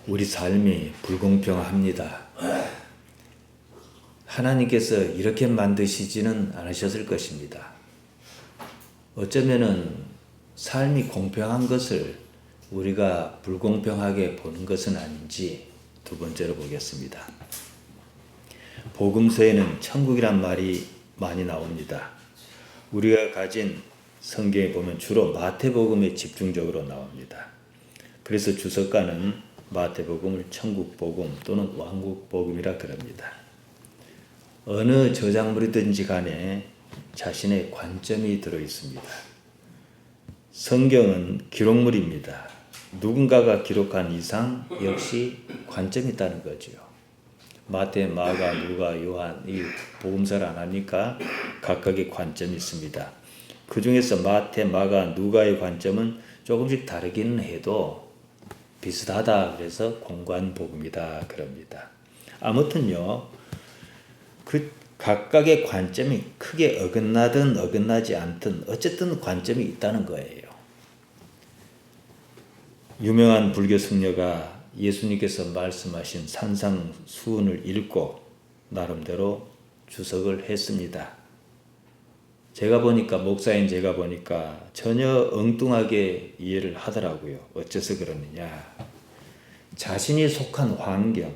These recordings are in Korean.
우리 삶이 불공평합니다. 하나님께서 이렇게 만드시지는 않으셨을 것입니다. 어쩌면은 삶이 공평한 것을 우리가 불공평하게 보는 것은 아닌지 두 번째로 보겠습니다. 복음서에는 천국이란 말이 많이 나옵니다. 우리가 가진 성경에 보면 주로 마태복음에 집중적으로 나옵니다. 그래서 주석가는 마태복음을 천국복음 또는 왕국복음이라 그럽니다. 어느 저작물이든지 간에 자신의 관점이 들어 있습니다. 성경은 기록물입니다. 누군가가 기록한 이상 역시 관점이 있다는 거죠. 마태, 마가, 누가, 요한 이 복음서를 안 하니까 각각의 관점이 있습니다. 그 중에서 마태, 마가, 누가의 관점은 조금씩 다르기는 해도 비슷하다 그래서 공관복음이다 그럽니다. 아무튼요, 그 각각의 관점이 크게 어긋나든 어긋나지 않든 어쨌든 관점이 있다는 거예요. 유명한 불교 승려가 예수님께서 말씀하신 산상수훈을 읽고 나름대로 주석을 했습니다. 제가 보니까 목사인 제가 보니까 전혀 엉뚱하게 이해를 하더라고요. 어째서 그러느냐. 자신이 속한 환경,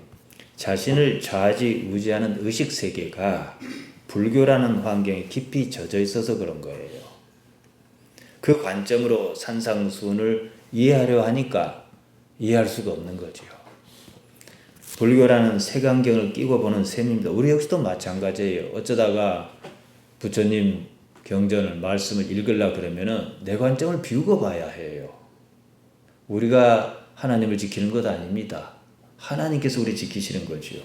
자신을 좌지우지하는 의식세계가 불교라는 환경에 깊이 젖어 있어서 그런 거예요. 그 관점으로 산상수훈을 이해하려 하니까 이해할 수가 없는 거죠. 불교라는 색안경을 끼고 보는 셈입니다. 우리 역시도 마찬가지예요. 어쩌다가 부처님 경전을 말씀을 읽으려고 그러면은 내 관점을 비우고 봐야 해요. 우리가 하나님을 지키는 것 아닙니다. 하나님께서 우리 지키시는 거죠.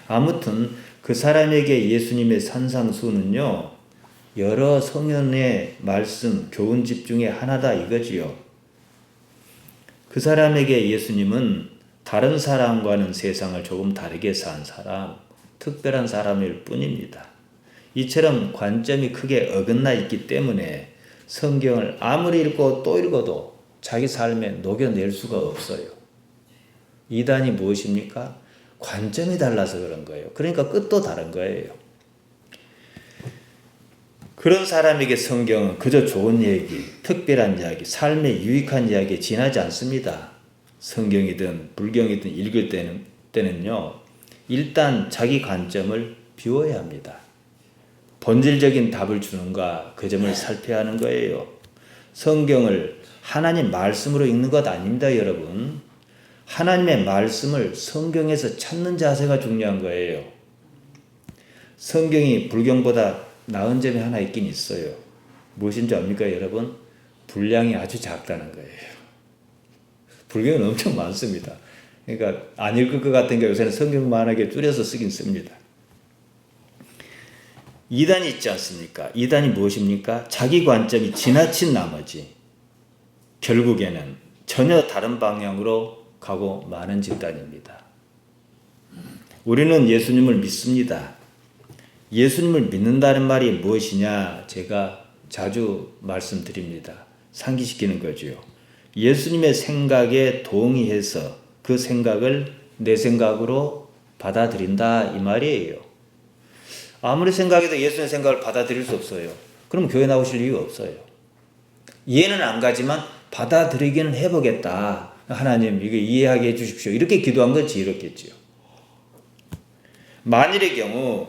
아무튼 그 사람에게 예수님의 산상수훈은요, 여러 성현의 말씀, 교훈 집중의 하나다 이거지요. 그 사람에게 예수님은 다른 사람과는 세상을 조금 다르게 산 사람, 특별한 사람일 뿐입니다. 이처럼 관점이 크게 어긋나 있기 때문에 성경을 아무리 읽고 또 읽어도 자기 삶에 녹여낼 수가 없어요. 이단이 무엇입니까? 관점이 달라서 그런 거예요. 그러니까 끝도 다른 거예요. 그런 사람에게 성경은 그저 좋은 얘기, 특별한 이야기, 삶에 유익한 이야기에 지나지 않습니다. 성경이든 불경이든 읽을 때는요, 일단 자기 관점을 비워야 합니다. 본질적인 답을 주는가 그 점을 살펴야 하는 거예요. 성경을 하나님 말씀으로 읽는 것 아닙니다, 여러분. 하나님의 말씀을 성경에서 찾는 자세가 중요한 거예요. 성경이 불경보다 나은 점이 하나 있긴 있어요. 무엇인지 압니까, 여러분? 분량이 아주 작다는 거예요. 불경은 엄청 많습니다. 그러니까 안 읽을 것 같은 게 요새는 성경만하게 줄여서 쓰긴 씁니다. 이단이 있지 않습니까? 이단이 무엇입니까? 자기 관점이 지나친 나머지 결국에는 전혀 다른 방향으로 가고 마는 집단입니다. 우리는 예수님을 믿습니다. 예수님을 믿는다는 말이 무엇이냐? 제가 자주 말씀드립니다. 상기시키는 거죠. 예수님의 생각에 동의해서 그 생각을 내 생각으로 받아들인다 이 말이에요. 아무리 생각해도 예수님의 생각을 받아들일 수 없어요. 그럼 교회 나오실 이유가 없어요. 이해는 안 가지만 받아들이기는 해보겠다. 하나님 이거 이해하게 해주십시오. 이렇게 기도한 건 지혜롭겠지요. 만일의 경우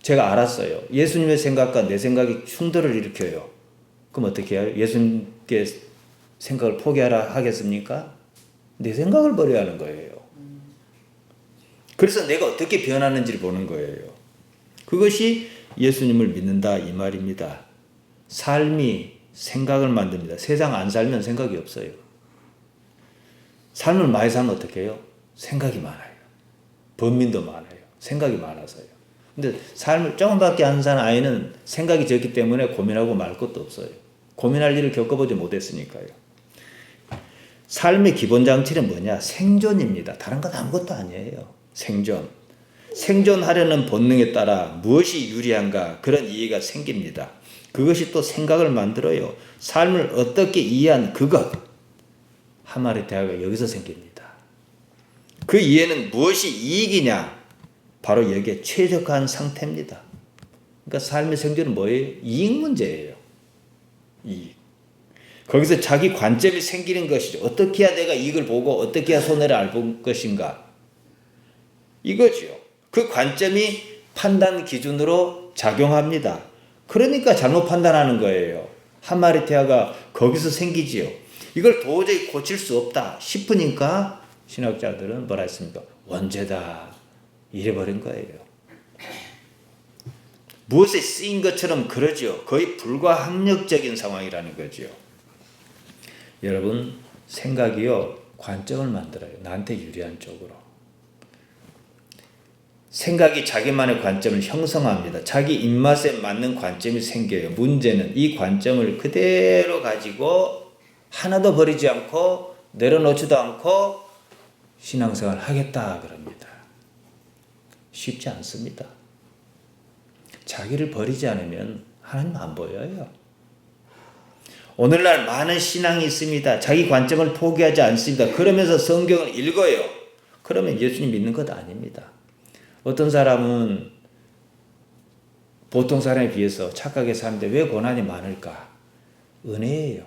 제가 알았어요. 예수님의 생각과 내 생각이 충돌을 일으켜요. 그럼 어떻게 해요? 예수님께 생각을 포기하라 하겠습니까? 내 생각을 버려야 하는 거예요. 그래서 내가 어떻게 변하는지를 보는 거예요. 그것이 예수님을 믿는다 이 말입니다. 삶이 생각을 만듭니다. 세상 안 살면 생각이 없어요. 삶을 많이 살면 어떻게 해요? 생각이 많아요. 범민도 많아요. 생각이 많아서요. 근데 삶을 조금밖에 안 사는 아이는 생각이 적기 때문에 고민하고 말 것도 없어요. 고민할 일을 겪어보지 못했으니까요. 삶의 기본 장치는 뭐냐? 생존입니다. 다른 건 아무것도 아니에요. 생존. 생존하려는 본능에 따라 무엇이 유리한가 그런 이해가 생깁니다. 그것이 또 생각을 만들어요. 삶을 어떻게 이해한 그것. 하마리 대화가 여기서 생깁니다. 그 이해는 무엇이 이익이냐? 바로 여기에 최적화한 상태입니다. 그러니까 삶의 성질은 뭐예요? 이익 문제예요. 이익. 거기서 자기 관점이 생기는 것이죠. 어떻게 해야 내가 이익을 보고 어떻게 해야 손해를 알 것인가? 이거지요. 그 관점이 판단 기준으로 작용합니다. 그러니까 잘못 판단하는 거예요. 하마리테아가 거기서 생기지요. 이걸 도저히 고칠 수 없다 싶으니까 신학자들은 뭐라 했습니까? 원죄다. 이래버린 거예요. 무엇에 쓰인 것처럼 그러죠. 거의 불가항력적인 상황이라는 거죠. 여러분, 생각이요, 관점을 만들어요. 나한테 유리한 쪽으로. 생각이 자기만의 관점을 형성합니다. 자기 입맛에 맞는 관점이 생겨요. 문제는 이 관점을 그대로 가지고 하나도 버리지 않고 내려놓지도 않고 신앙생활을 하겠다 그럽니다. 쉽지 않습니다. 자기를 버리지 않으면 하나님 안 보여요. 오늘날 많은 신앙이 있습니다. 자기 관점을 포기하지 않습니다. 그러면서 성경을 읽어요. 그러면 예수님 믿는 것 아닙니다. 어떤 사람은 보통 사람에 비해서 착하게 사는데 왜 고난이 많을까? 은혜예요.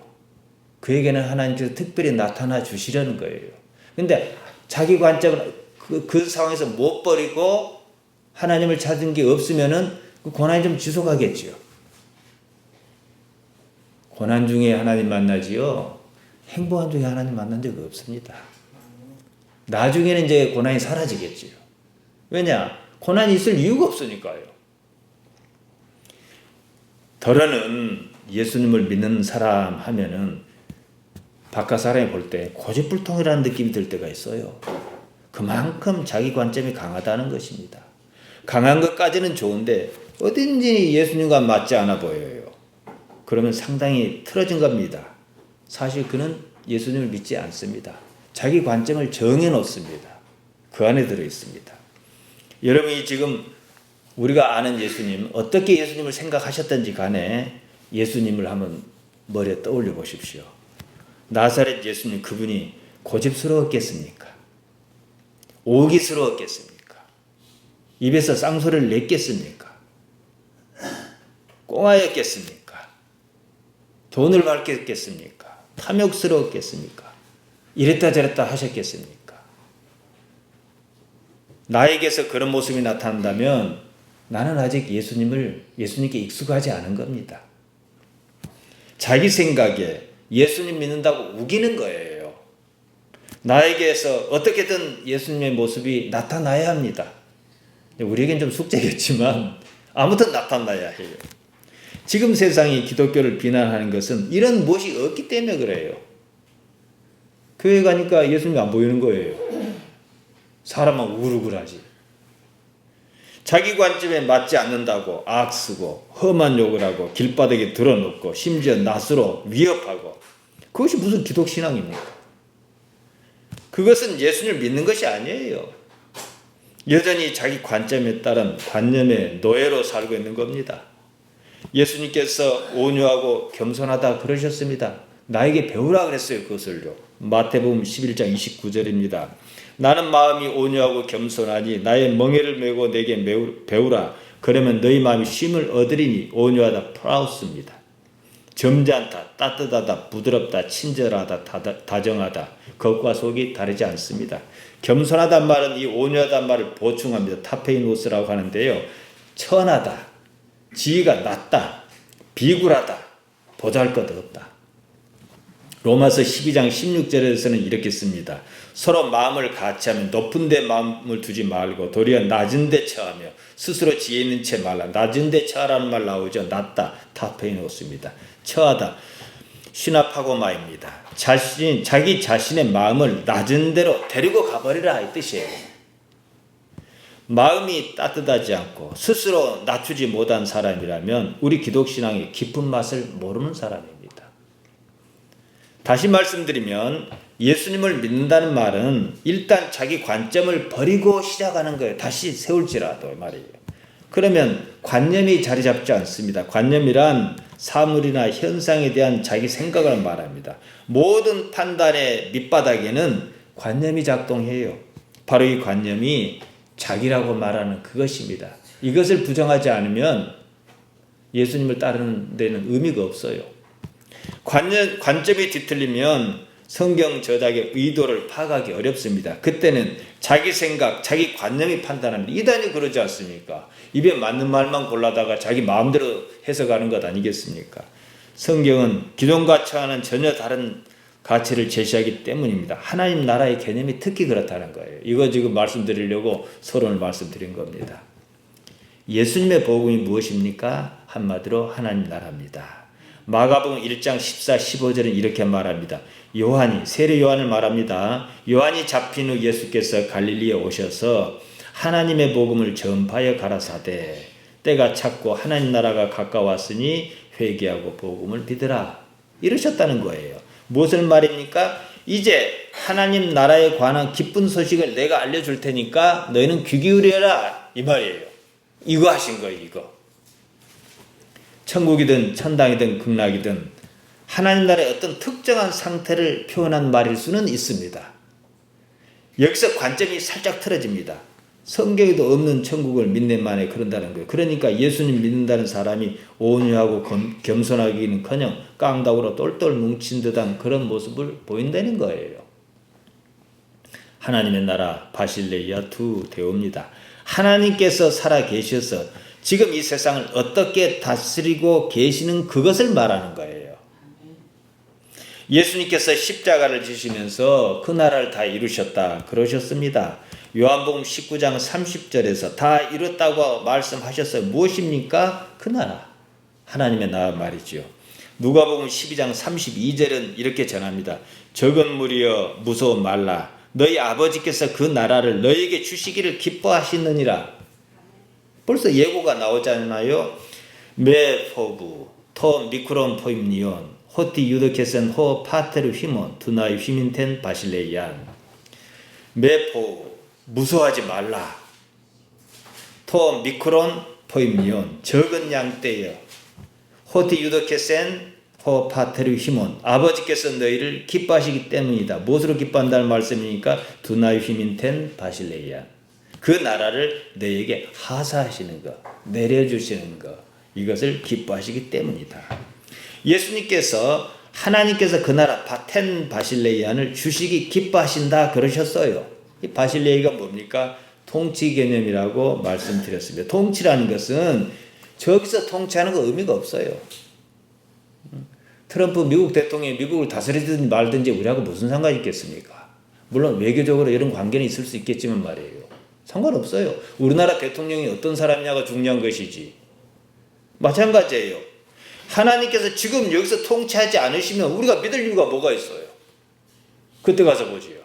그에게는 하나님께서 특별히 나타나 주시려는 거예요. 근데 자기 관점을 그 상황에서 못 버리고 하나님을 찾은 게 없으면은 그 고난이 좀 지속하겠지요. 고난 중에 하나님 만나지요. 행복한 중에 하나님 만난 적 없습니다. 나중에는 이제 고난이 사라지겠지요. 왜냐? 고난이 있을 이유가 없으니까요. 더러는 예수님을 믿는 사람 하면은 바깥 사람이 볼 때 고집불통이라는 느낌이 들 때가 있어요. 그만큼 자기 관점이 강하다는 것입니다. 강한 것까지는 좋은데 어딘지 예수님과 맞지 않아 보여요. 그러면 상당히 틀어진 겁니다. 사실 그는 예수님을 믿지 않습니다. 자기 관점을 정해놓습니다. 그 안에 들어있습니다. 여러분이 지금 우리가 아는 예수님, 어떻게 예수님을 생각하셨던지 간에 예수님을 한번 머리에 떠올려 보십시오. 나사렛 예수님, 그분이 고집스러웠겠습니까? 오기스러웠겠습니까? 입에서 쌍소리를 냈겠습니까? 꽁하였겠습니까? 돈을 받겠습니까? 탐욕스러웠겠습니까? 이랬다 저랬다 하셨겠습니까? 나에게서 그런 모습이 나타난다면 나는 아직 예수님께 익숙하지 않은 겁니다. 자기 생각에 예수님 믿는다고 우기는 거예요. 나에게서 어떻게든 예수님의 모습이 나타나야 합니다. 우리에겐 좀 숙제겠지만 아무튼 나타나야 해요. 지금 세상이 기독교를 비난하는 것은 이런 무엇이 없기 때문에 그래요. 교회 가니까 예수님이 안 보이는 거예요. 사람만 우글우글하지. 자기 관점에 맞지 않는다고 악쓰고 험한 욕을 하고 길바닥에 들어놓고 심지어 낫으로 위협하고, 그것이 무슨 기독신앙입니까? 그것은 예수님을 믿는 것이 아니에요. 여전히 자기 관점에 따른 관념의 노예로 살고 있는 겁니다. 예수님께서 온유하고 겸손하다 그러셨습니다. 나에게 배우라 그랬어요. 그것을요. 마태복음 11장 29절입니다. 나는 마음이 온유하고 겸손하니 나의 멍에를 메고 내게 배우라. 그러면 너희 마음이 쉼을 얻으리니. 온유하다, 프라우스입니다. 점잖다, 따뜻하다, 부드럽다, 친절하다, 다정하다. 겉과 속이 다르지 않습니다. 겸손하단 말은 이 온유하단 말을 보충합니다. 타페이노스라고 하는데요. 천하다, 지위가 낮다, 비굴하다, 보잘것없다. 로마서 12장 16절에서는 이렇게 씁니다. 서로 마음을 같이하면 높은 데 마음을 두지 말고 도리어 낮은 데 처하며 스스로 지혜 있는 채 말라. 낮은 데 처하라는 말 나오죠. 낮다, 타페이노스입니다. 처하다, 시나파고마입니다. 자기 자신의 마음을 낮은 데로 데리고 가버리라 이 뜻이에요. 마음이 따뜻하지 않고 스스로 낮추지 못한 사람이라면 우리 기독신앙의 깊은 맛을 모르는 사람입니다. 다시 말씀드리면 예수님을 믿는다는 말은 일단 자기 관점을 버리고 시작하는 거예요. 다시 세울지라도 말이에요. 그러면 관념이 자리 잡지 않습니다. 관념이란 사물이나 현상에 대한 자기 생각을 말합니다. 모든 판단의 밑바닥에는 관념이 작동해요. 바로 이 관념이 자기라고 말하는 그것입니다. 이것을 부정하지 않으면 예수님을 따르는 데는 의미가 없어요. 관점이 뒤틀리면 성경 저작의 의도를 파악하기 어렵습니다. 그때는 자기 생각, 자기 관념이 판단합니다. 이단이 그러지 않습니까? 입에 맞는 말만 골라다가 자기 마음대로 해석하는 것 아니겠습니까? 성경은 기존 가치와는 전혀 다른 가치를 제시하기 때문입니다. 하나님 나라의 개념이 특히 그렇다는 거예요. 이거 지금 말씀드리려고 서론을 말씀드린 겁니다. 예수님의 복음이 무엇입니까? 한마디로 하나님 나라입니다. 마가복음 1장 14, 15절은 이렇게 말합니다. 세례 요한을 말합니다. 요한이 잡힌 후 예수께서 갈릴리에 오셔서 하나님의 복음을 전파하여 가라사대 때가 찼고 하나님 나라가 가까웠으니 회개하고 복음을 믿으라 이러셨다는 거예요. 무엇을 말입니까? 이제 하나님 나라에 관한 기쁜 소식을 내가 알려줄 테니까 너희는 귀 기울여라 이 말이에요. 이거 하신 거예요. 이거. 천국이든 천당이든 극락이든 하나님 나라의 어떤 특정한 상태를 표현한 말일 수는 있습니다. 여기서 관점이 살짝 틀어집니다. 성경에도 없는 천국을 믿는 만에 그런다는 거예요. 그러니까 예수님 믿는다는 사람이 온유하고 겸손하기는커녕 깡다구로 똘똘 뭉친 듯한 그런 모습을 보인다는 거예요. 하나님의 나라 바실레이아 두 데오입니다. 하나님께서 살아 계셔서 지금 이 세상을 어떻게 다스리고 계시는 그것을 말하는 거예요. 예수님께서 십자가를 지시면서 그 나라를 다 이루셨다 그러셨습니다. 요한복음 19장 30절에서 다 이뤘다고 말씀하셨어요. 무엇입니까? 그 나라. 하나님의 나라 말이지요. 누가복음 12장 32절은 이렇게 전합니다. 적은 무리여 무서워 말라. 너희 아버지께서 그 나라를 너희에게 주시기를 기뻐하시느니라. 벌써 예고가 나오잖아요. 메포부 토 미크론 포임니온 호티 유더케센 호 파테르 휘몬 두나이 휘민텐 바실레이안. 메포 무서워하지 말라. 토 미크론 포임니온 적은 양떼여 호티 유더케센 호 파테르 휘몬 아버지께서 너희를 기뻐하시기 때문이다. 무엇으로 기뻐한다는 말씀이니까 두나이 휘민텐 바실레이안. 그 나라를 너에게 하사하시는 것, 내려주시는 것, 이것을 기뻐하시기 때문이다. 예수님께서 하나님께서 그 나라 바텐 바실레이안을 주시기 기뻐하신다 그러셨어요. 이 바실레이가 뭡니까? 통치 개념이라고 말씀드렸습니다. 통치라는 것은 저기서 통치하는 거 의미가 없어요. 트럼프 미국 대통령이 미국을 다스리든 말든지 우리하고 무슨 상관이 있겠습니까? 물론 외교적으로 이런 관계는 있을 수 있겠지만 말이에요. 상관없어요. 우리나라 대통령이 어떤 사람이냐가 중요한 것이지. 마찬가지예요. 하나님께서 지금 여기서 통치하지 않으시면 우리가 믿을 이유가 뭐가 있어요? 그때 가서 보지요.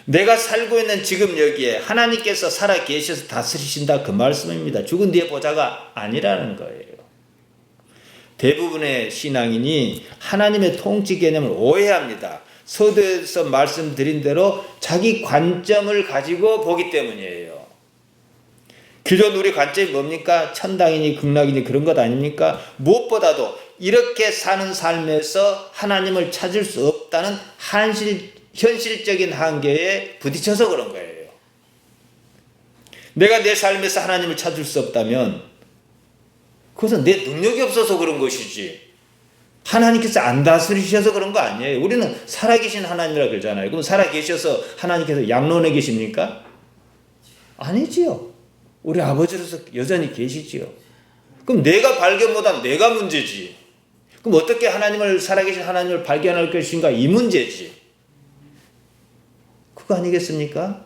내가 살고 있는 지금 여기에 하나님께서 살아 계셔서 다스리신다 그 말씀입니다. 죽은 뒤에 보자가 아니라는 거예요. 대부분의 신앙인이 하나님의 통치 개념을 오해합니다. 서두에서 말씀드린 대로 자기 관점을 가지고 보기 때문이에요. 기존 우리 관점이 뭡니까? 천당이니 극락이니 그런 것 아닙니까? 무엇보다도 이렇게 사는 삶에서 하나님을 찾을 수 없다는 현실적인 한계에 부딪혀서 그런 거예요. 내가 내 삶에서 하나님을 찾을 수 없다면 그것은 내 능력이 없어서 그런 것이지 하나님께서 안 다스리셔서 그런 거 아니에요. 우리는 살아계신 하나님이라 그러잖아요. 그럼 살아계셔서 하나님께서 양론에 계십니까? 아니지요. 우리 아버지로서 여전히 계시지요. 그럼 내가 발견 못하면 내가 문제지. 그럼 어떻게 살아계신 하나님을 발견할 것인가 이 문제지. 그거 아니겠습니까?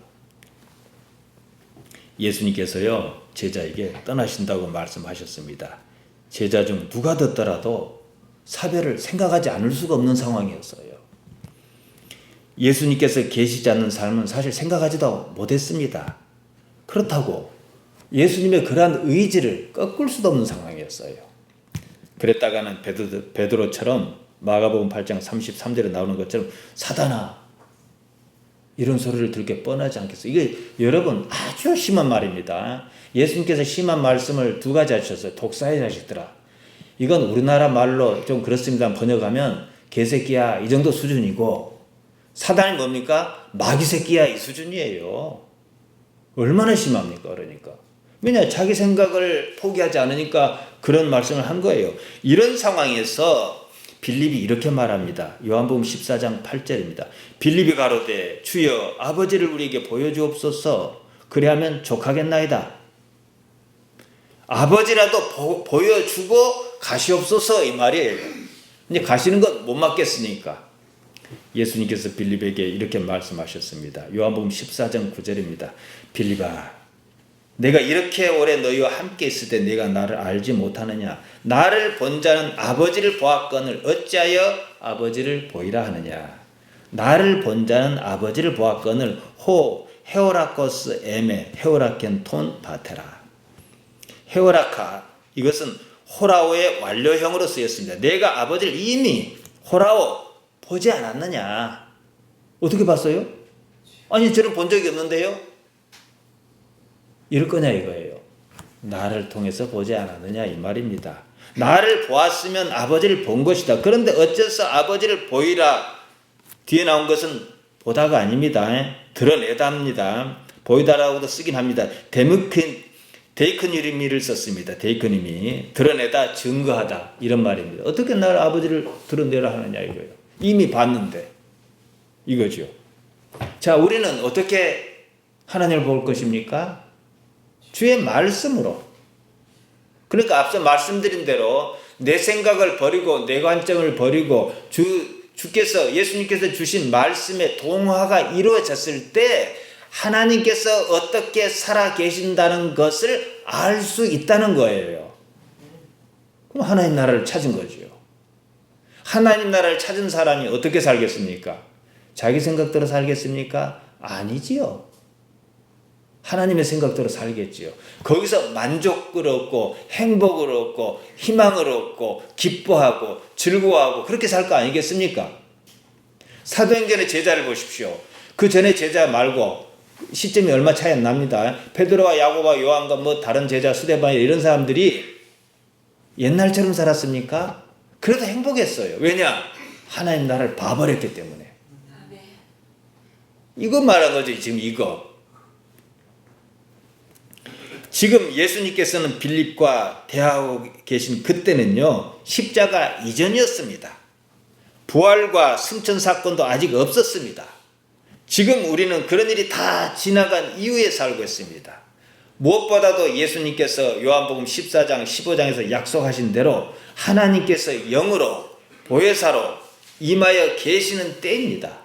예수님께서요 제자에게 떠나신다고 말씀하셨습니다. 제자 중 누가 듣더라도 사별을 생각하지 않을 수가 없는 상황이었어요. 예수님께서 계시지 않는 삶은 사실 생각하지도 못했습니다. 그렇다고 예수님의 그러한 의지를 꺾을 수도 없는 상황이었어요. 그랬다가는 베드로처럼 마가복음 8장 33절에 나오는 것처럼 사단아 이런 소리를 들을 게 뻔하지 않겠어요. 이게 여러분 아주 심한 말입니다. 예수님께서 심한 말씀을 두 가지 하셨어요. 독사의 자식들아. 이건 우리나라 말로 좀 그렇습니다. 번역하면 개새끼야 이 정도 수준이고 사단이 뭡니까? 마귀 새끼야 이 수준이에요. 얼마나 심합니까? 그러니까. 왜냐? 자기 생각을 포기하지 않으니까 그런 말씀을 한 거예요. 이런 상황에서 빌립이 이렇게 말합니다. 요한복음 14장 8절입니다. 빌립이 가로되 주여 아버지를 우리에게 보여주옵소서. 그리하면 족하겠나이다. 아버지라도 보여주고 가시옵소서 이 말이에요. 이제 가시는 건 못 막겠으니까. 예수님께서 빌립에게 이렇게 말씀하셨습니다. 요한복음 14장 9절입니다. 빌립아, 내가 이렇게 오래 너희와 함께 있을 때 네가 나를 알지 못하느냐? 나를 본 자는 아버지를 보았거늘 어찌하여 아버지를 보이라 하느냐? 나를 본 자는 아버지를 보았거늘 호 헤오라코스 에메 헤오라켄 톤 바테라. 헤오라카, 이것은 호라오의 완료형으로 쓰였습니다. 내가 아버지를 이미 호라오 보지 않았느냐? 어떻게 봤어요? 아니 저는 본 적이 없는데요. 이럴 거냐 이거예요. 나를 통해서 보지 않았느냐 이 말입니다. 나를 보았으면 아버지를 본 것이다. 그런데 어째서 아버지를 보이라 뒤에 나온 것은 보다가 아닙니다. 드러내다입니다. 보이다라고도 쓰긴 합니다. 데이크니미를 썼습니다. 데이크니미 드러내다, 증거하다 이런 말입니다. 어떻게 나를 아버지를 드러내라 하느냐 이거예요. 이미 봤는데 이거죠. 자, 우리는 어떻게 하나님을 볼 것입니까? 주의 말씀으로. 그러니까 앞서 말씀드린 대로 내 생각을 버리고 내 관점을 버리고 주께서 예수님께서 주신 말씀의 동화가 이루어졌을 때 하나님께서 어떻게 살아 계신다는 것을 알 수 있다는 거예요. 그럼 하나님 나라를 찾은 거죠. 하나님 나라를 찾은 사람이 어떻게 살겠습니까? 자기 생각대로 살겠습니까? 아니지요. 하나님의 생각대로 살겠지요. 거기서 만족을 얻고 행복을 얻고 희망을 얻고 기뻐하고 즐거워하고 그렇게 살 거 아니겠습니까? 사도행전의 제자를 보십시오. 그 전에 제자 말고 시점이 얼마 차이 안 납니다. 베드로와 야고보와 요한과 뭐 다른 제자 스데반 이런 사람들이 옛날처럼 살았습니까? 그래도 행복했어요. 왜냐? 하나님 나라를 봐버렸기 때문에. 이거 말한 거죠. 지금 이거. 지금 예수님께서는 빌립과 대화하고 계신 그때는요, 십자가 이전이었습니다. 부활과 승천 사건도 아직 없었습니다. 지금 우리는 그런 일이 다 지나간 이후에 살고 있습니다. 무엇보다도 예수님께서 요한복음 14장 15장에서 약속하신 대로 하나님께서 영으로 보혜사로 임하여 계시는 때입니다.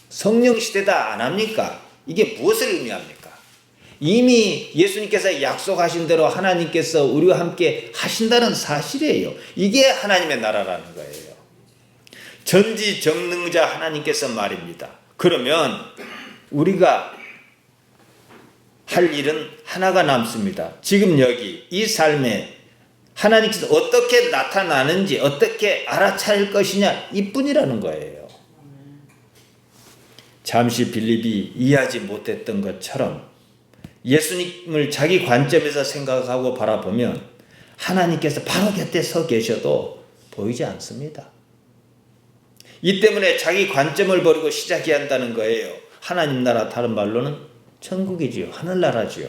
성령 시대다 안 합니까? 이게 무엇을 의미합니까? 이미 예수님께서 약속하신 대로 하나님께서 우리와 함께 하신다는 사실이에요. 이게 하나님의 나라라는 거예요. 전지전능자 하나님께서 말입니다. 그러면 우리가 할 일은 하나가 남습니다. 지금 여기 이 삶에 하나님께서 어떻게 나타나는지 어떻게 알아차릴 것이냐 이뿐이라는 거예요. 잠시 빌립이 이해하지 못했던 것처럼 예수님을 자기 관점에서 생각하고 바라보면 하나님께서 바로 곁에 서 계셔도 보이지 않습니다. 이 때문에 자기 관점을 버리고 시작해야 한다는 거예요. 하나님 나라, 다른 말로는 천국이지요. 하늘나라지요.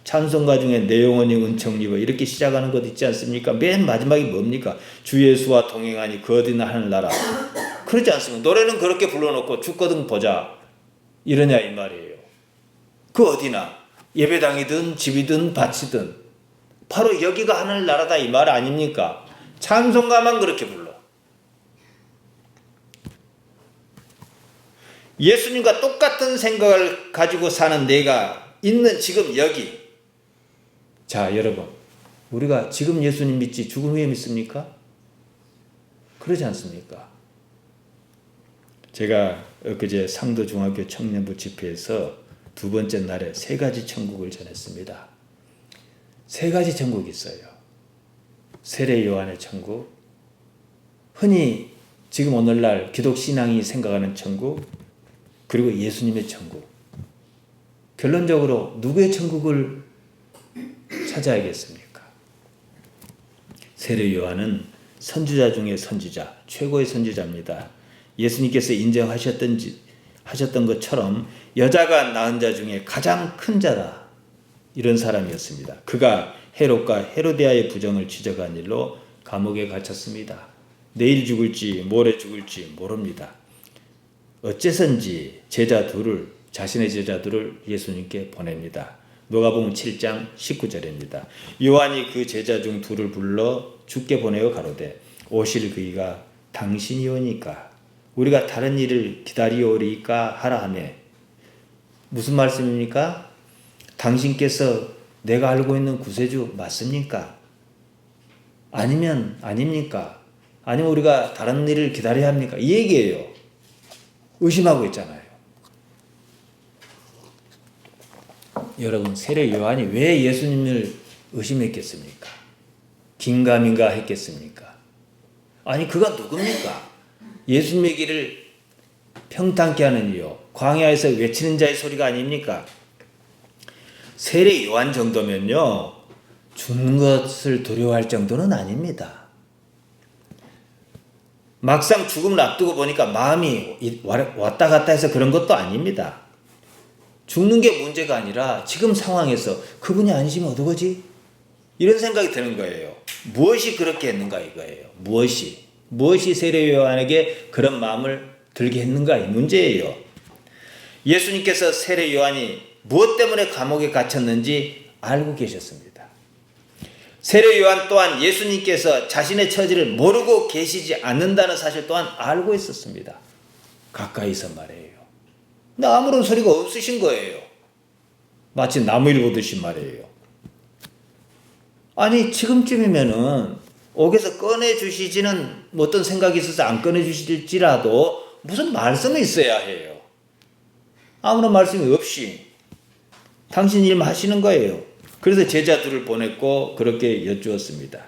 찬송가 중에 내 영혼이 은총입어 이렇게 시작하는 것 있지 않습니까? 맨 마지막이 뭡니까? 주 예수와 동행하니 그 어디나 하늘나라. 그러지 않습니까? 노래는 그렇게 불러놓고 죽거든 보자 이러냐 이 말이에요. 그 어디나 예배당이든 집이든 밭이든 바로 여기가 하늘나라다 이 말 아닙니까? 찬송가만 그렇게 불러. 예수님과 똑같은 생각을 가지고 사는 내가 있는 지금 여기. 자, 여러분, 우리가 지금 예수님 믿지 죽은 후에 믿습니까? 그러지 않습니까? 제가 엊그제 상도중학교 청년부 집회에서 두 번째 날에 세 가지 천국을 전했습니다. 세 가지 천국이 있어요. 세례 요한의 천국, 흔히 지금 오늘날 기독신앙이 생각하는 천국, 그리고 예수님의 천국. 결론적으로 누구의 천국을 찾아야겠습니까? 세례 요한은 선지자 중에 선지자, 최고의 선지자입니다. 예수님께서 인정하셨던 하셨던 것처럼 여자가 낳은 자 중에 가장 큰 자다. 이런 사람이었습니다. 그가 헤롯과 헤로디아의 부정을 지적한 일로 감옥에 갇혔습니다. 내일 죽을지 모레 죽을지 모릅니다. 어째선지 자신의 제자들을 예수님께 보냅니다. 누가복음 7장 19절입니다. 요한이 그 제자 중 둘을 불러 주께 보내어 가로되 오실 그이가 당신이 오니까 우리가 다른 일을 기다리오리까 하라 하며. 무슨 말씀입니까? 당신께서 내가 알고 있는 구세주 맞습니까? 아니면 아닙니까? 아니면 우리가 다른 일을 기다려야 합니까? 이 얘기예요. 의심하고 있잖아요. 여러분, 세례 요한이 왜 예수님을 의심했겠습니까? 긴가민가 했겠습니까? 아니, 그가 누굽니까? 예수님의 길을 평탄케 하는 이요, 광야에서 외치는 자의 소리가 아닙니까? 세례 요한 정도면요, 죽는 것을 두려워할 정도는 아닙니다. 막상 죽음을 앞두고 보니까 마음이 왔다 갔다 해서 그런 것도 아닙니다. 죽는 게 문제가 아니라 지금 상황에서 그분이 아니시면 어떡하지? 이런 생각이 드는 거예요. 무엇이 그렇게 했는가 이거예요. 무엇이 세례 요한에게 그런 마음을 들게 했는가 이 문제예요. 예수님께서 세례 요한이 무엇 때문에 감옥에 갇혔는지 알고 계셨습니다. 세례 요한 또한 예수님께서 자신의 처지를 모르고 계시지 않는다는 사실 또한 알고 있었습니다. 가까이서 말이에요. 근데 아무런 소리가 없으신 거예요. 마치 나무일 보듯이 말이에요. 아니, 지금쯤이면은 옥에서 꺼내주시지는 어떤 생각이 있어서 안 꺼내주실지라도 무슨 말씀이 있어야 해요. 아무런 말씀이 없이 당신 일 하시는 거예요. 그래서 제자들을 보냈고 그렇게 여쭈었습니다.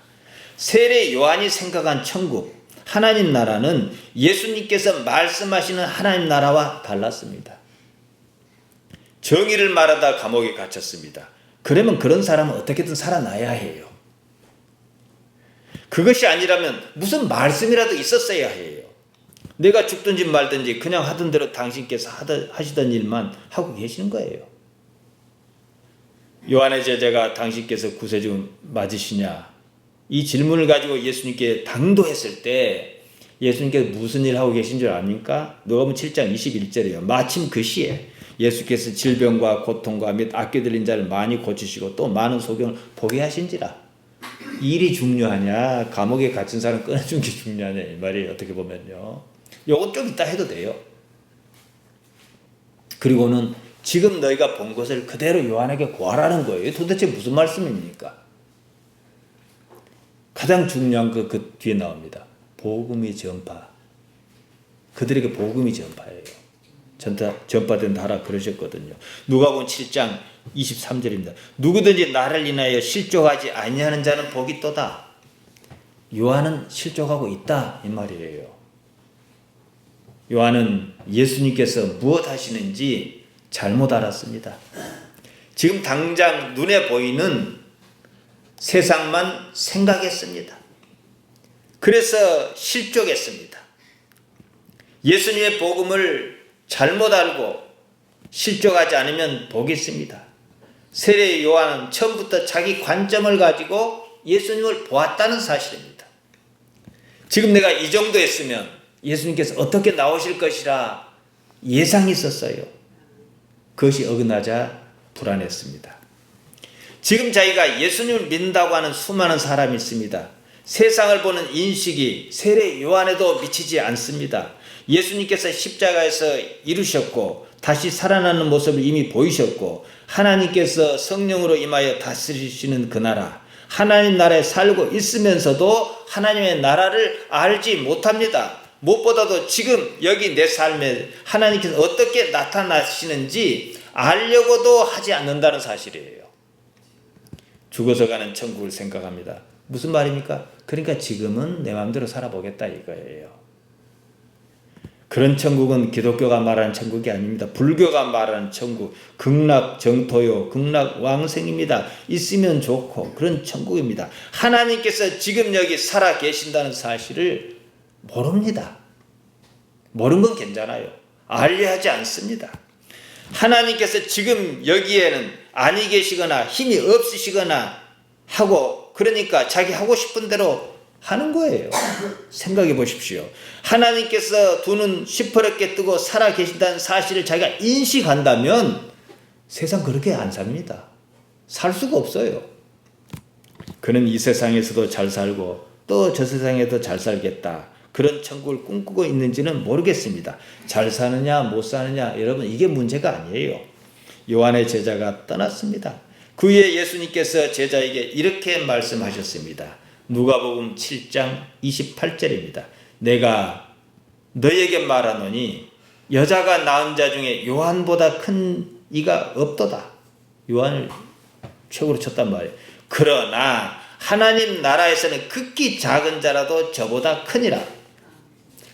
세례 요한이 생각한 천국, 하나님 나라는 예수님께서 말씀하시는 하나님 나라와 달랐습니다. 정의를 말하다 감옥에 갇혔습니다. 그러면 그런 사람은 어떻게든 살아나야 해요. 그것이 아니라면 무슨 말씀이라도 있었어야 해요. 내가 죽든지 말든지 그냥 하던 대로 당신께서 하시던 일만 하고 계시는 거예요. 요한의 제자가 당신께서 구세주 맞으시냐? 이 질문을 가지고 예수님께 당도했을 때 예수님께서 무슨 일 하고 계신 줄 압니까? 누가복음 7장 21절이에요. 마침 그 시에 예수께서 질병과 고통과 및 악귀 들린 자를 많이 고치시고 또 많은 소경을 보게 하신지라. 일이 중요하냐? 감옥에 갇힌 사람 끊어준 게 중요하냐? 이 말이 어떻게 보면요. 요건 좀 이따 해도 돼요. 그리고는 지금 너희가 본 것을 그대로 요한에게 고하라는 거예요. 도대체 무슨 말씀입니까? 가장 중요한 거 그 뒤에 나옵니다. 복음의 전파. 그들에게 복음이 전파예요. 전파된다 하라 그러셨거든요. 누가복음 7장 23절입니다. 누구든지 나를 인하여 실족하지 아니하는 자는 복이 있도다. 요한은 실족하고 있다 이 말이에요. 요한은 예수님께서 무엇 하시는지 잘못 알았습니다. 지금 당장 눈에 보이는 세상만 생각했습니다. 그래서 실족했습니다. 예수님의 복음을 잘못 알고 실족하지 않으면 복이 있습니다. 세례 요한은 처음부터 자기 관점을 가지고 예수님을 보았다는 사실입니다. 지금 내가 이 정도 했으면 예수님께서 어떻게 나오실 것이라 예상이 있었어요. 그것이 어긋나자 불안했습니다. 지금 자기가 예수님을 믿는다고 하는 수많은 사람이 있습니다. 세상을 보는 인식이 세례 요한에도 미치지 않습니다. 예수님께서 십자가에서 이루셨고 다시 살아나는 모습을 이미 보이셨고 하나님께서 성령으로 임하여 다스리시는 그 나라, 하나님 나라에 살고 있으면서도 하나님의 나라를 알지 못합니다. 무엇보다도 지금 여기 내 삶에 하나님께서 어떻게 나타나시는지 알려고도 하지 않는다는 사실이에요. 죽어서 가는 천국을 생각합니다. 무슨 말입니까? 그러니까 지금은 내 마음대로 살아보겠다 이거예요. 그런 천국은 기독교가 말하는 천국이 아닙니다. 불교가 말하는 천국, 극락 정토요, 극락 왕생입니다. 있으면 좋고 그런 천국입니다. 하나님께서 지금 여기 살아 계신다는 사실을 모릅니다. 모르는 건 괜찮아요. 알려하지 않습니다. 하나님께서 지금 여기에는 아니 계시거나 힘이 없으시거나 하고 그러니까 자기 하고 싶은 대로 하는 거예요. 생각해 보십시오. 하나님께서 두 눈 시퍼렇게 뜨고 살아 계신다는 사실을 자기가 인식한다면 세상 그렇게 안 삽니다. 살 수가 없어요. 그는 이 세상에서도 잘 살고 또 저 세상에도 잘 살겠다. 그런 천국을 꿈꾸고 있는지는 모르겠습니다. 잘 사느냐 못 사느냐 여러분 이게 문제가 아니에요. 요한의 제자가 떠났습니다. 그 후에 예수님께서 제자에게 이렇게 말씀하셨습니다. 누가복음 7장 28절입니다. 내가 너에게 말하노니 여자가 낳은 자 중에 요한보다 큰 이가 없도다. 요한을 최고로 쳤단 말이에요. 그러나 하나님 나라에서는 극히 작은 자라도 저보다 크니라.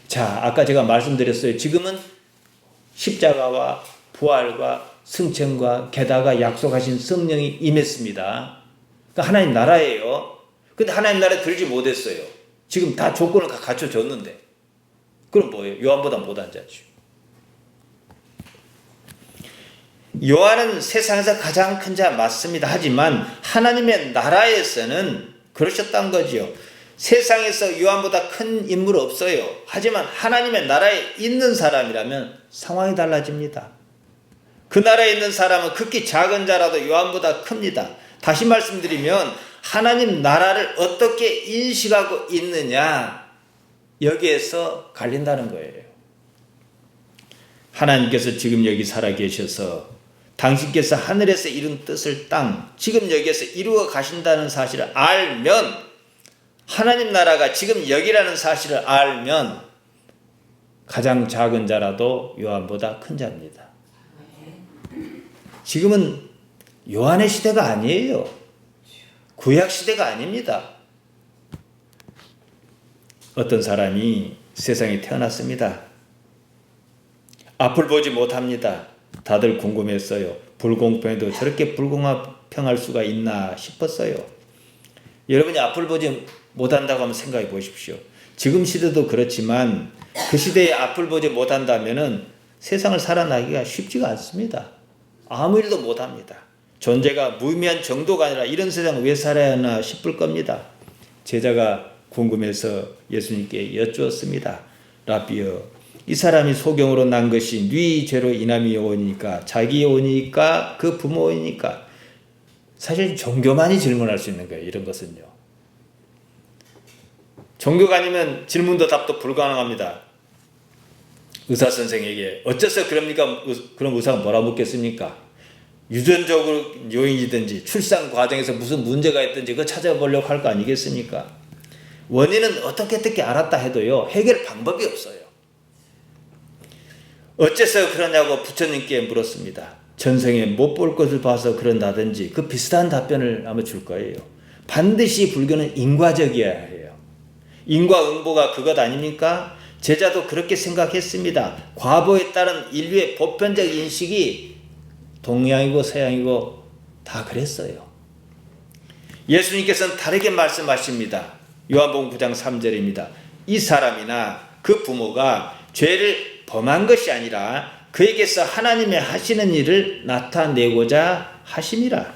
자, 아까 제가 말씀드렸어요. 지금은 십자가와 부활과 승천과 게다가 약속하신 성령이 임했습니다. 그러니까 하나님 나라예요. 근데 하나님 나라에 들지 못했어요. 지금 다 조건을 다 갖춰줬는데. 그럼 뭐예요? 요한보다 못한 자죠. 요한은 세상에서 가장 큰 자 맞습니다. 하지만 하나님의 나라에서는 그러셨단 거지요. 세상에서 요한보다 큰 인물 없어요. 하지만 하나님의 나라에 있는 사람이라면 상황이 달라집니다. 그 나라에 있는 사람은 극히 작은 자라도 요한보다 큽니다. 다시 말씀드리면 하나님 나라를 어떻게 인식하고 있느냐 여기에서 갈린다는 거예요. 하나님께서 지금 여기 살아 계셔서 당신께서 하늘에서 이룬 뜻을 지금 여기에서 이루어 가신다는 사실을 알면 하나님 나라가 지금 여기라는 사실을 알면 가장 작은 자라도 요한보다 큰 자입니다. 지금은 요한의 시대가 아니에요. 구약 시대가 아닙니다. 어떤 사람이 세상에 태어났습니다. 앞을 보지 못합니다. 다들 궁금했어요. 불공평해도 저렇게 불공평할 수가 있나 싶었어요. 여러분이 앞을 보지 못한다고 하면 생각해 보십시오. 지금 시대도 그렇지만 그 시대에 앞을 보지 못한다면 세상을 살아나기가 쉽지가 않습니다. 아무 일도 못합니다. 존재가 무의미한 정도가 아니라 이런 세상 왜 살아야 하나 싶을 겁니다. 제자가 궁금해서 예수님께 여쭈었습니다. 라비여, 이 사람이 소경으로 난 것이 네 죄로 인함이 오니까 자기 오니까 그 부모이니까. 사실 종교만이 질문할 수 있는 거예요. 이런 것은요. 종교가 아니면 질문도 답도 불가능합니다. 의사 선생에게 어째서 그럽니까? 그럼 의사가 뭐라 묻겠습니까? 유전적으로 요인이든지 출산 과정에서 무슨 문제가 있든지 그거 찾아보려고 할 거 아니겠습니까? 원인은 어떻게 알았다 해도요, 해결 방법이 없어요. 어째서 그러냐고 부처님께 물었습니다. 전생에 못 볼 것을 봐서 그런다든지 그 비슷한 답변을 아마 줄 거예요. 반드시 불교는 인과적이어야 해요. 인과응보가 그것 아닙니까? 제자도 그렇게 생각했습니다. 과거에 따른 인류의 보편적 인식이 동양이고 서양이고 다 그랬어요. 예수님께서는 다르게 말씀하십니다. 요한복음 9장 3절입니다. 이 사람이나 그 부모가 죄를 범한 것이 아니라 그에게서 하나님의 하시는 일을 나타내고자 하심이라.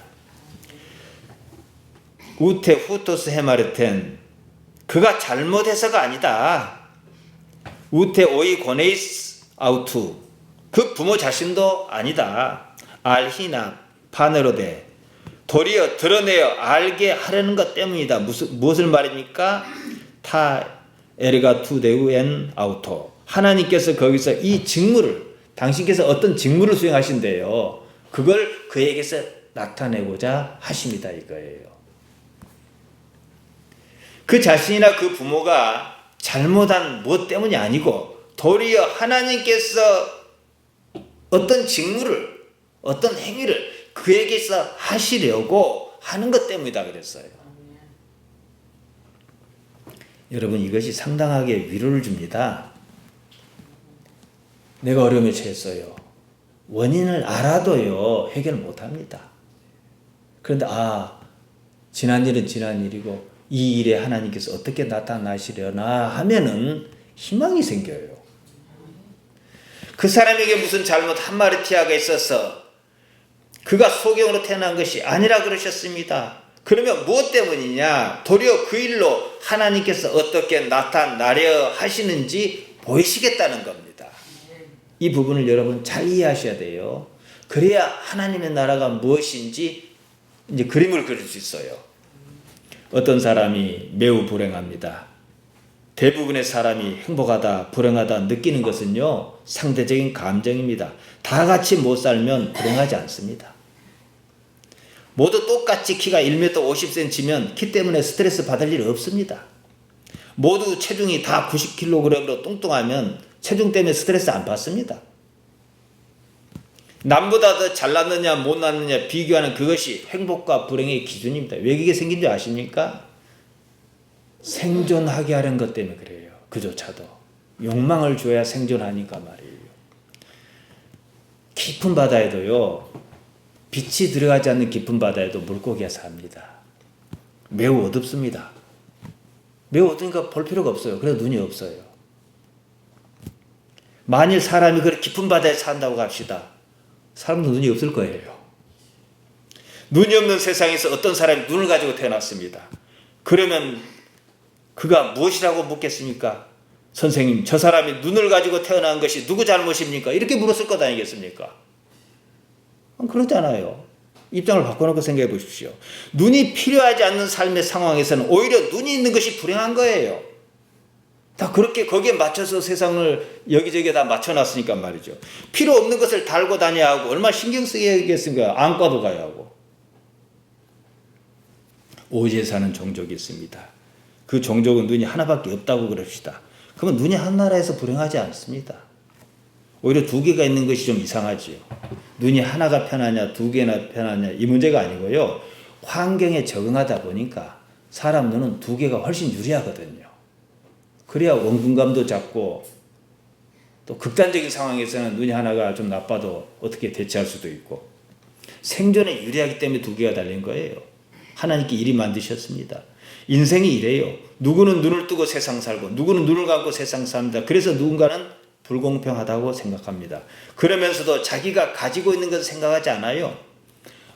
우테 후토스 헤마르텐, 그가 잘못해서가 아니다. 우테 오이 고네이스 아우투, 그 부모 자신도 아니다. 알히나 파네로데, 도리어 드러내어 알게 하려는 것 때문이다. 무엇을 말입니까? 타 에르가 투데우 엔 아우토, 하나님께서 거기서 이 직무를, 당신께서 어떤 직무를 수행하신대요. 그걸 그에게서 나타내고자 하십니다. 이거예요. 그 자신이나 그 부모가 잘못한 무엇 때문이 아니고 도리어 하나님께서 어떤 직무를, 어떤 행위를 그에게서 하시려고 하는 것 때문이다 그랬어요. 여러분, 이것이 상당하게 위로를 줍니다. 내가 어려움에 처했어요. 원인을 알아도요, 해결 못합니다. 그런데 지난 일은 지난 일이고 이 일에 하나님께서 어떻게 나타나시려나 하면은 희망이 생겨요. 그 사람에게 무슨 잘못 한 마리 티아가 있어서 그가 소경으로 태어난 것이 아니라 그러셨습니다. 그러면 무엇 때문이냐? 도리어 그 일로 하나님께서 어떻게 나타나려 하시는지 보이시겠다는 겁니다. 이 부분을 여러분 잘 이해하셔야 돼요. 그래야 하나님의 나라가 무엇인지 이제 그림을 그릴 수 있어요. 어떤 사람이 매우 불행합니다. 대부분의 사람이 행복하다, 불행하다 느끼는 것은요, 상대적인 감정입니다. 다 같이 못 살면 불행하지 않습니다. 모두 똑같이 키가 1m 50cm면 키 때문에 스트레스 받을 일 없습니다. 모두 체중이 다 90kg으로 뚱뚱하면 체중 때문에 스트레스 안 받습니다. 남보다 더 잘났느냐 못났느냐 비교하는 그것이 행복과 불행의 기준입니다. 왜 그게 생긴 줄 아십니까? 생존하게 하는 것 때문에 그래요. 그조차도 욕망을 줘야 생존하니까 말이에요. 깊은 바다에도요, 빛이 들어가지 않는 깊은 바다에도 물고기가 삽니다. 매우 어둡습니다. 매우 어두니까 볼 필요가 없어요. 그래서 눈이 없어요. 만일 사람이 그렇게 깊은 바다에 산다고 합시다. 사람도 눈이 없을 거예요. 눈이 없는 세상에서 어떤 사람이 눈을 가지고 태어났습니다. 그러면 그가 무엇이라고 묻겠습니까? 선생님, 저 사람이 눈을 가지고 태어난 것이 누구 잘못입니까? 이렇게 물었을 것 아니겠습니까? 그렇잖아요. 입장을 바꿔놓고 생각해 보십시오. 눈이 필요하지 않는 삶의 상황에서는 오히려 눈이 있는 것이 불행한 거예요. 다 그렇게 거기에 맞춰서 세상을 여기저기에 다 맞춰놨으니까 말이죠. 필요 없는 것을 달고 다녀야 하고 얼마나 신경 쓰겠습니까? 안과도 가야 하고. 오지에 사는 종족이 있습니다. 그 종족은 눈이 하나밖에 없다고 그럽시다. 그러면 눈이 한 나라에서 불행하지 않습니다. 오히려 두 개가 있는 것이 좀 이상하지요. 눈이 하나가 편하냐 두 개나 편하냐 이 문제가 아니고요. 환경에 적응하다 보니까 사람 눈은 두 개가 훨씬 유리하거든요. 그래야 원근감도 작고 또 극단적인 상황에서는 눈이 하나가 좀 나빠도 어떻게 대처할 수도 있고 생존에 유리하기 때문에 두 개가 달린 거예요. 하나님께 이리 만드셨습니다. 인생이 이래요. 누구는 눈을 뜨고 세상 살고 누구는 눈을 감고 세상 삽니다. 그래서 누군가는 불공평하다고 생각합니다. 그러면서도 자기가 가지고 있는 것을 생각하지 않아요.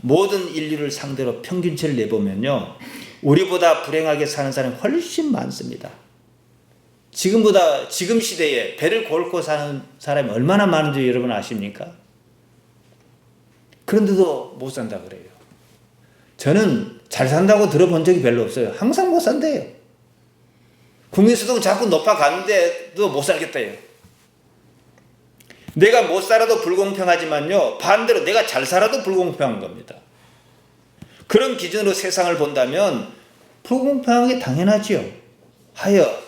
모든 인류를 상대로 평균치를 내보면요, 우리보다 불행하게 사는 사람이 훨씬 많습니다. 지금 시대에 배를 골고 사는 사람이 얼마나 많은지 여러분 아십니까? 그런데도 못 산다 그래요. 저는 잘 산다고 들어본 적이 별로 없어요. 항상 못 산대요. 국민소득은 자꾸 높아가는데도 못 살겠대요. 내가 못 살아도 불공평하지만요, 반대로 내가 잘 살아도 불공평한 겁니다. 그런 기준으로 세상을 본다면 불공평한 게 당연하지요. 하여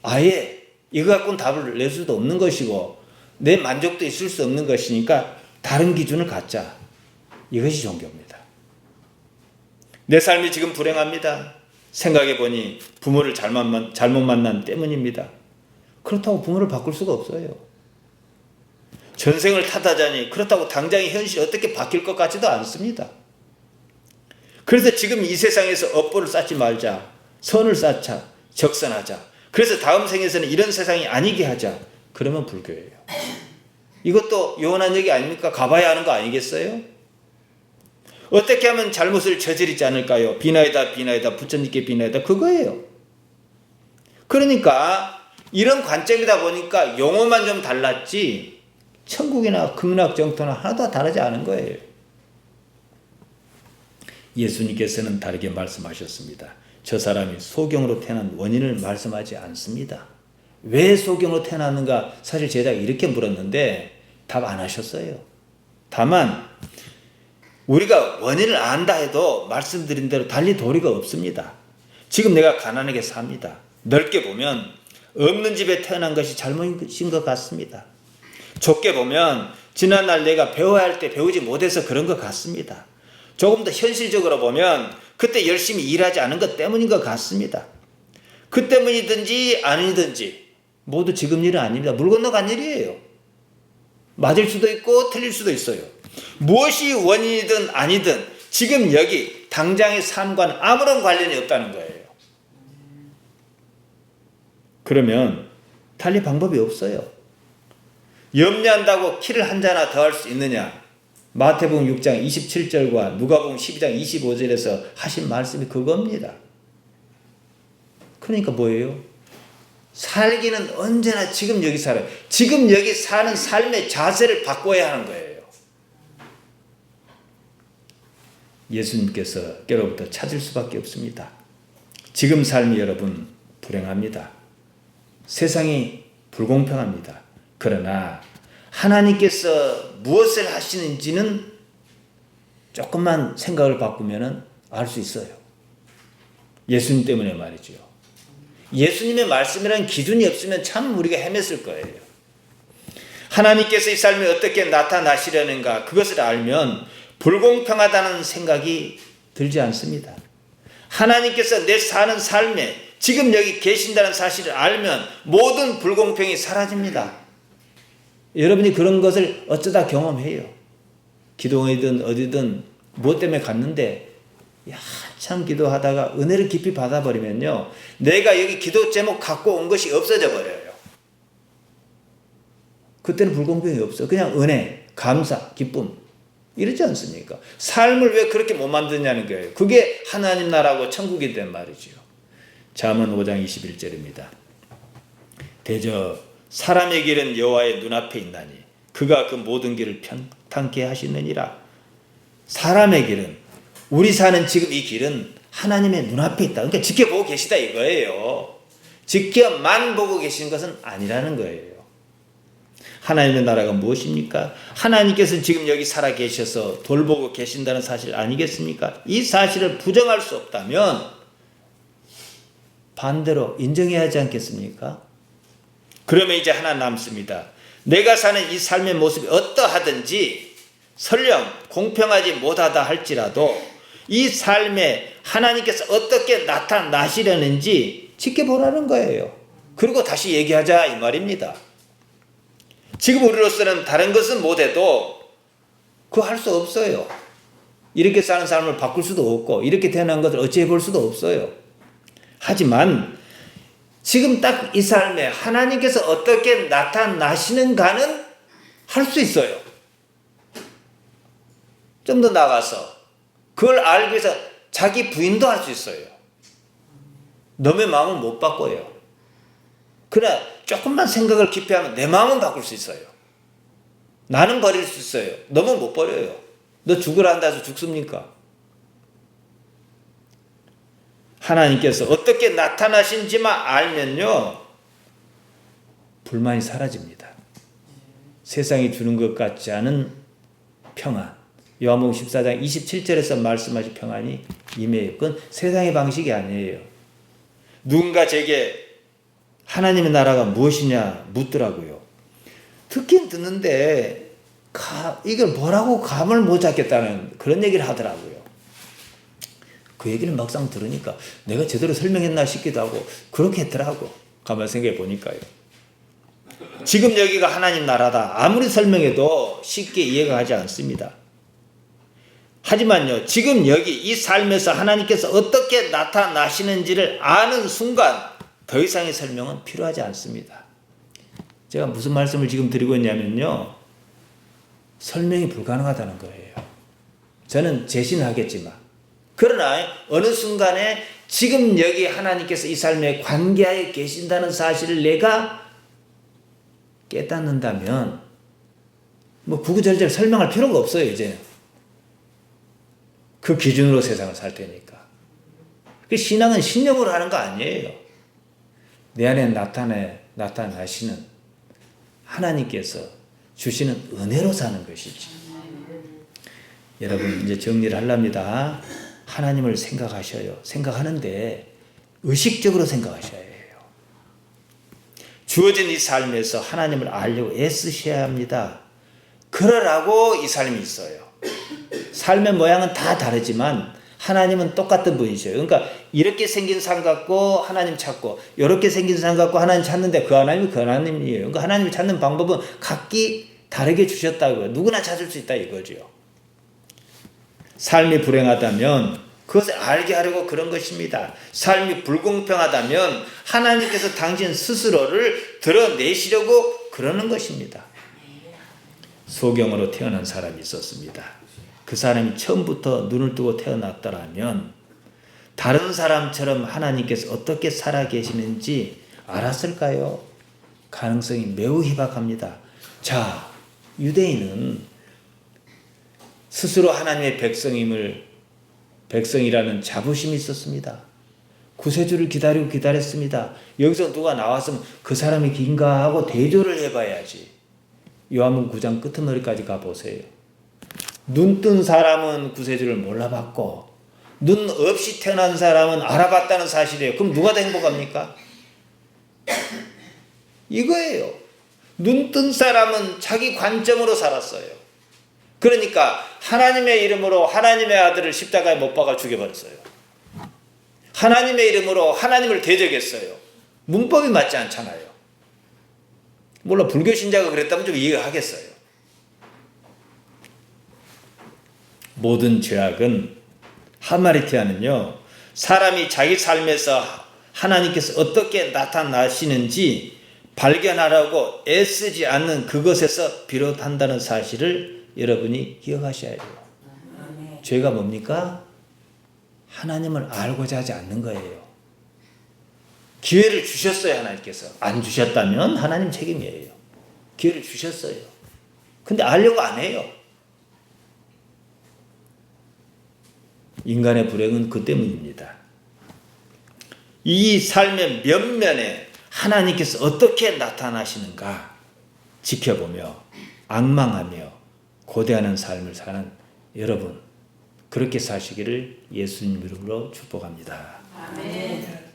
아예 이거 갖고는 답을 낼 수도 없는 것이고 내 만족도 있을 수 없는 것이니까 다른 기준을 갖자. 이것이 종교입니다. 내 삶이 지금 불행합니다. 생각해보니 부모를 잘못 만난 때문입니다. 그렇다고 부모를 바꿀 수가 없어요. 전생을 탓하자니 그렇다고 당장의 현실이 어떻게 바뀔 것 같지도 않습니다. 그래서 지금 이 세상에서 업보를 쌓지 말자. 선을 쌓자. 적선하자. 그래서 다음 생에서는 이런 세상이 아니게 하자. 그러면 불교예요. 이것도 요원한 얘기 아닙니까? 가봐야 하는 거 아니겠어요? 어떻게 하면 잘못을 저지르지 않을까요? 비나이다 부처님께 비나이다 그거예요. 그러니까 이런 관점이다 보니까 용어만 좀 달랐지 천국이나 극락 정토나 하나도 다르지 않은 거예요. 예수님께서는 다르게 말씀하셨습니다. 저 사람이 소경으로 태어난 원인을 말씀하지 않습니다. 왜 소경으로 태어났는가 사실 제가 이렇게 물었는데 답 안 하셨어요. 다만 우리가 원인을 안다 해도 말씀드린 대로 달리 도리가 없습니다. 지금 내가 가난하게 삽니다. 넓게 보면 없는 집에 태어난 것이 잘못인 것 같습니다. 좁게 보면 지난날 내가 배워야 할 때 배우지 못해서 그런 것 같습니다. 조금 더 현실적으로 보면 그때 열심히 일하지 않은 것 때문인 것 같습니다. 그 때문이든지 아니든지 모두 지금 일은 아닙니다. 물 건너간 일이에요. 맞을 수도 있고 틀릴 수도 있어요. 무엇이 원인이든 아니든 지금 여기 당장의 삶과는 아무런 관련이 없다는 거예요. 그러면 달리 방법이 없어요. 염려한다고 키를 한 자나 더 할 수 있느냐? 마태복음 6장 27절과 누가복음 12장 25절에서 하신 말씀이 그겁니다. 그러니까 뭐예요? 살기는 언제나 지금 여기 살아요. 지금 여기 사는 삶의 자세를 바꿔야 하는 거예요. 예수님께서 깨로부터 찾을 수밖에 없습니다. 지금 삶이 여러분 불행합니다. 세상이 불공평합니다. 그러나 하나님께서 무엇을 하시는지는 조금만 생각을 바꾸면 알 수 있어요. 예수님 때문에 말이죠. 예수님의 말씀이라는 기준이 없으면 참 우리가 헤맸을 거예요. 하나님께서 이 삶에 어떻게 나타나시려는가 그것을 알면 불공평하다는 생각이 들지 않습니다. 하나님께서 내 사는 삶에 지금 여기 계신다는 사실을 알면 모든 불공평이 사라집니다. 여러분이 그런 것을 어쩌다 경험해요. 기도원이든 어디든 무엇 때문에 갔는데 한참 기도하다가 은혜를 깊이 받아버리면요, 내가 여기 기도 제목 갖고 온 것이 없어져 버려요. 그때는 불공평이 없어. 그냥 은혜, 감사, 기쁨 이러지 않습니까? 삶을 왜 그렇게 못 만드냐는 거예요. 그게 하나님 나라고 천국이 된 말이죠. 잠언 5장 21절입니다. 대저 사람의 길은 여호와의 눈앞에 있나니 그가 그 모든 길을 평탄케 하시느니라. 사람의 길은, 우리 사는 지금 이 길은 하나님의 눈앞에 있다. 그러니까 지켜보고 계시다 이거예요. 지켜만 보고 계신 것은 아니라는 거예요. 하나님의 나라가 무엇입니까? 하나님께서 지금 여기 살아 계셔서 돌보고 계신다는 사실 아니겠습니까? 이 사실을 부정할 수 없다면 반대로 인정해야 하지 않겠습니까? 그러면 이제 하나 남습니다. 내가 사는 이 삶의 모습이 어떠하든지 설령 공평하지 못하다 할지라도 이 삶에 하나님께서 어떻게 나타나시려는지 지켜보라는 거예요. 그리고 다시 얘기하자 이 말입니다. 지금 우리로서는 다른 것은 못해도 그거 할 수 없어요. 이렇게 사는 삶을 바꿀 수도 없고 이렇게 태어난 것을 어찌해 볼 수도 없어요. 하지만 지금 딱 이 삶에 하나님께서 어떻게 나타나시는가는 할 수 있어요. 좀 더 나아가서 그걸 알기 위해서 자기 부인도 할 수 있어요. 너의 마음은 못 바꿔요. 그러나 조금만 생각을 깊이 하면 내 마음은 바꿀 수 있어요. 나는 버릴 수 있어요. 너는 못 버려요. 너 죽으라 한다 해서 죽습니까? 하나님께서 어떻게 나타나신지만 알면요, 불만이 사라집니다. 세상이 주는 것 같지 않은 평안, 요한복음 14장 27절에서 말씀하신 평안이 임해요. 그건 세상의 방식이 아니에요. 누군가 제게 하나님의 나라가 무엇이냐 묻더라고요. 듣긴 듣는데 이걸 뭐라고 감을 못 잡겠다는 그런 얘기를 하더라고요. 그 얘기를 막상 들으니까 내가 제대로 설명했나 싶기도 하고 그렇게 했더라고. 가만히 생각해 보니까요. 지금 여기가 하나님 나라다. 아무리 설명해도 쉽게 이해가 가지 않습니다. 하지만요, 지금 여기 이 삶에서 하나님께서 어떻게 나타나시는지를 아는 순간 더 이상의 설명은 필요하지 않습니다. 제가 무슨 말씀을 지금 드리고 있냐면요, 설명이 불가능하다는 거예요. 저는 제신하겠지만, 그러나 어느 순간에 지금 여기 하나님께서 이 삶에 관계하에 계신다는 사실을 내가 깨닫는다면 뭐 구구절절 설명할 필요가 없어요. 이제 그 기준으로 세상을 살 테니까. 그 신앙은 신념으로 하는 거 아니에요. 내 안에 나타나시는 하나님께서 주시는 은혜로 사는 것이지. 여러분 이제 정리를 하렵니다. 하나님을 생각하셔요. 생각하는데 의식적으로 생각하셔야 해요. 주어진 이 삶에서 하나님을 알려고 애쓰셔야 합니다. 그러라고 이 삶이 있어요. 삶의 모양은 다 다르지만 하나님은 똑같은 분이셔요. 그러니까 이렇게 생긴 삶 갖고 하나님 찾고 이렇게 생긴 삶 갖고 하나님 찾는데 그 하나님이 그 하나님이에요. 그러니까 하나님을 찾는 방법은 각기 다르게 주셨다고요. 누구나 찾을 수 있다 이거죠. 삶이 불행하다면 그것을 알게 하려고 그런 것입니다. 삶이 불공평하다면 하나님께서 당신 스스로를 드러내시려고 그러는 것입니다. 소경으로 태어난 사람이 있었습니다. 그 사람이 처음부터 눈을 뜨고 태어났더라면 다른 사람처럼 하나님께서 어떻게 살아 계시는지 알았을까요? 가능성이 매우 희박합니다. 자, 유대인은 스스로 하나님의 백성이라는 자부심이 있었습니다. 구세주를 기다렸습니다. 여기서 누가 나왔으면 그 사람이 긴가 하고 대조를 해봐야지. 요한복음 9장 끄트머리까지 가보세요. 눈 뜬 사람은 구세주를 몰라봤고 눈 없이 태어난 사람은 알아봤다는 사실이에요. 그럼 누가 더 행복합니까? 이거예요. 눈 뜬 사람은 자기 관점으로 살았어요. 그러니까 하나님의 이름으로 하나님의 아들을 십자가에 못 박아 죽여버렸어요. 하나님의 이름으로 하나님을 대적했어요. 문법이 맞지 않잖아요. 물론 불교 신자가 그랬다면 좀 이해가 하겠어요. 모든 죄악은 하마리티아는요, 사람이 자기 삶에서 하나님께서 어떻게 나타나시는지 발견하라고 애쓰지 않는 그것에서 비롯한다는 사실을 여러분이 기억하셔야 돼요. 죄가 뭡니까? 하나님을 알고자 하지 않는 거예요. 기회를 주셨어요, 하나님께서. 안 주셨다면 하나님 책임이에요. 기회를 주셨어요. 근데 알려고 안 해요. 인간의 불행은 그 때문입니다. 이 삶의 면면에 하나님께서 어떻게 나타나시는가 지켜보며 악망하며 고대하는 삶을 사는 여러분, 그렇게 사시기를 예수님 이름으로 축복합니다. 아멘.